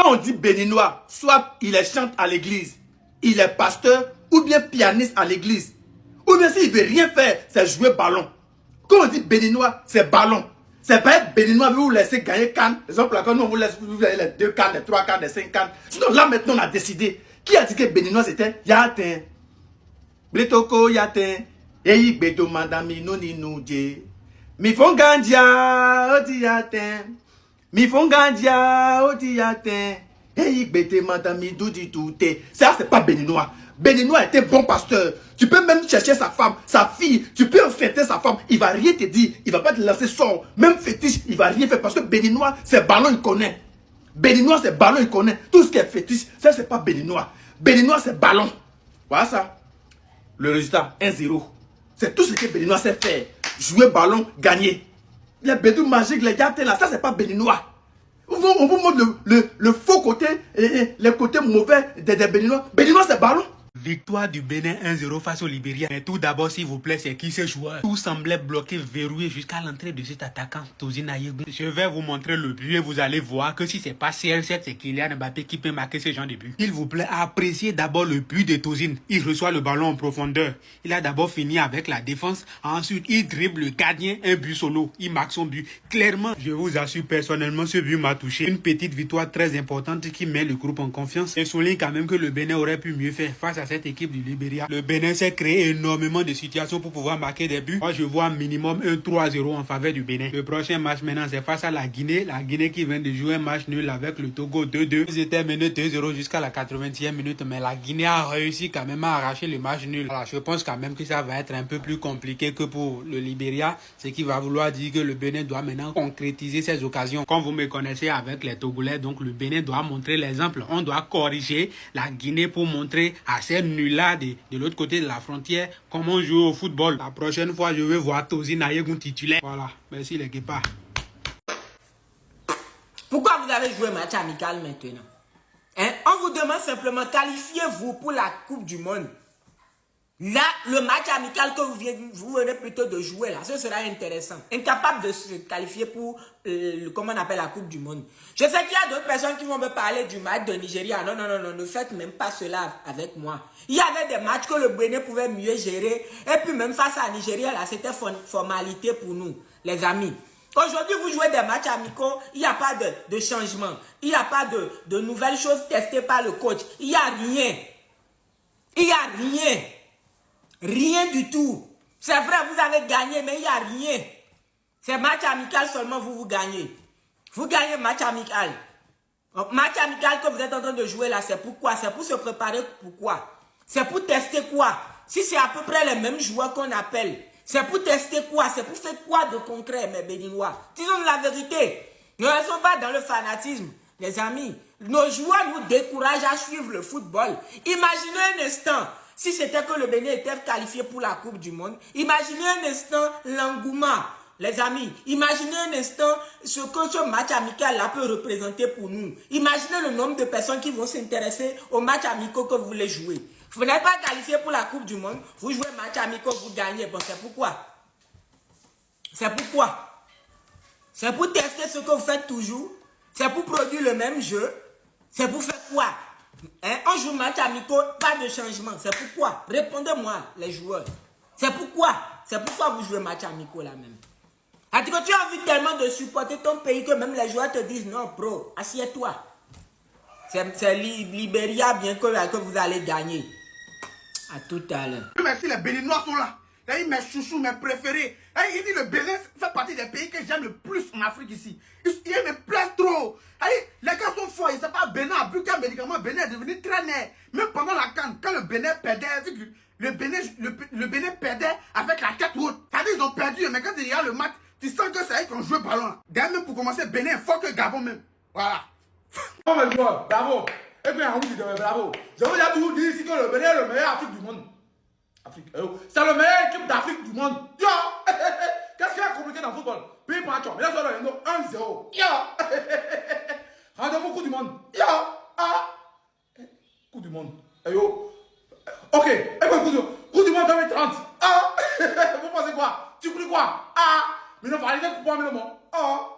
Quand on dit béninois, soit il est chante à l'église, il est pasteur ou bien pianiste à l'église. Ou bien s'il ne veut rien faire, c'est jouer ballon. Quand on dit béninois, c'est ballon. C'est pas être béninois, vous laissez gagner Cannes. Par exemple, quand nous on vous laisse vous les 2 Cannes, les 3 Cannes, les 5 Cannes. Sinon là maintenant on a décidé. Qui a dit que béninois c'était Yatin. Bletoko Yatin. Eyi beto madame no ni nouje. Mi fongandia oti Yatin. Mi fongandia oti Yatin. Eyi bete madame doudi toute. Ça c'est pas béninois. Béninois était bon pasteur. Tu peux même chercher sa femme, sa fille. Tu peux fêter sa femme. Il va rien te dire. Il va pas te lancer sort. Même fétiche, il va rien faire. Parce que béninois, c'est ballon, il connaît. Béninois, c'est ballon, il connaît. Tout ce qui est fétiche, ça, c'est pas béninois. Béninois, c'est ballon. Voilà ça. Le résultat, 1-0. C'est tout ce que béninois sait faire. Jouer ballon, gagner. Les bédous magiques, les gars, là, ça, c'est pas béninois. On vous montre le faux côté et les côtés mauvais des béninois. Béninois, c'est ballon. Victoire du Bénin 1-0 face au Libéria. Mais tout d'abord, s'il vous plaît, c'est qui ce joueur? Tout semblait bloqué, verrouillé jusqu'à l'entrée de cet attaquant, Tosin Ayegbe. Je vais vous montrer le but et vous allez voir que si c'est pas CR7, c'est Kylian Mbappé qui peut marquer ce genre de but. S'il vous plaît, appréciez d'abord le but de Tosin. Il reçoit le ballon en profondeur. Il a d'abord fini avec la défense. Ensuite, il dribble le gardien, un but solo. Il marque son but. Clairement, je vous assure personnellement, ce but m'a touché. Une petite victoire très importante qui met le groupe en confiance. Et souligne quand même que le Bénin aurait pu mieux faire face à cette équipe du Libéria. Le Bénin s'est créé énormément de situations pour pouvoir marquer des buts. Moi, je vois minimum un 3-0 en faveur du Bénin. Le prochain match maintenant, c'est face à la Guinée. La Guinée qui vient de jouer un match nul avec le Togo 2-2. Ils étaient menés 2-0 jusqu'à la 80e minute, mais la Guinée a réussi quand même à arracher le match nul. Alors, je pense quand même que ça va être un peu plus compliqué que pour le Libéria, ce qui va vouloir dire que le Bénin doit maintenant concrétiser ses occasions. Comme vous me connaissez avec les Togolais, donc le Bénin doit montrer l'exemple. On doit corriger la Guinée pour montrer à ces nuls-là de l'autre côté de la frontière comment jouer au football. La prochaine fois, je vais voir Tosin Ayegbe titulaire. Voilà, merci les guépards. Pourquoi vous avez joué match amical maintenant? Hein? On vous demande simplement, qualifiez-vous pour la Coupe du Monde. Là, le match amical que vous venez plutôt de jouer, là, ce sera intéressant. Incapable de se qualifier pour, comment on appelle la Coupe du Monde. Je sais qu'il y a d'autres personnes qui vont me parler du match de Nigeria. Non, non, non, non, ne faites même pas cela avec moi. Il y avait des matchs que le Bénin pouvait mieux gérer. Et puis même face à Nigeria, là, c'était formalité pour nous, les amis. Aujourd'hui, vous jouez des matchs amicaux, il n'y a pas de changement. Il n'y a pas de nouvelles choses testées par le coach. Il n'y a rien. Il n'y a rien. Rien du tout. C'est vrai, vous avez gagné, mais il n'y a rien. C'est match amical seulement, vous gagnez. Vous gagnez match amical. Donc, match amical que vous êtes en train de jouer là, c'est pourquoi? C'est pour se préparer pourquoi? C'est pour tester quoi? Si c'est à peu près les mêmes joueurs qu'on appelle, c'est pour tester quoi? C'est pour faire quoi de concret, mes béninois? Disons la vérité. Ne restons pas dans le fanatisme, les amis. Nos joueurs nous découragent à suivre le football. Imaginez un instant. Si c'était que le Bénin était qualifié pour la Coupe du Monde, imaginez un instant l'engouement, les amis. Imaginez un instant ce que ce match amical-là peut représenter pour nous. Imaginez le nombre de personnes qui vont s'intéresser aux matchs amicaux que vous voulez jouer. Vous n'êtes pas qualifié pour la Coupe du Monde, vous jouez match amicaux, vous gagnez. Bon, c'est pourquoi? C'est pourquoi? C'est pour tester ce que vous faites toujours. C'est pour produire le même jeu. C'est pour faire quoi? Hein? On joue match amicaux, pas de changement. C'est pourquoi? Répondez-moi, les joueurs. C'est pourquoi? C'est pourquoi vous jouez match amicaux là même. En tout cas, tu as envie tellement de supporter ton pays que même les joueurs te disent non, bro, assieds-toi. C'est Libéria bien que vous allez gagner. À tout à l'heure. Merci, les Béninois sont là. Mes chouchous, mes préférés. Il dit le Bénin fait partie des pays que j'aime le plus en Afrique ici. Il me plaît trop. Les gars sont forts. Ils ne savent pas Bénin a bu qu'un médicament. Bénin est devenu très net. Même pendant la CAN, quand le Bénin perdait, le Bénin perdait avec la tête haute. C'est-à-dire ils ont perdu. Mais quand il y a le match, tu sens que c'est eux qui ont joué ballon. D'ailleurs, même pour commencer, Bénin est fort que Gabon même. Voilà. Oh mes joueurs, bravo. Et puis, on vous dit bravo. Je vous ai toujours dit ici que le Bénin est le meilleur Afrique du monde. C'est le meilleur équipe d'Afrique du monde. Yo! Qu'est-ce qu'il y a compliqué dans le football? Puis pas mais là, c'est 1-0. Yo! Rendez-vous Coupe du monde. Yo! Ah! Coupe du monde. Yo! Ok. Et puis, Coupe du monde 2030. Ah! Vous pensez quoi? Tu crois quoi? Ah! Mais non, il faut aller pour moi, mais non. Ah!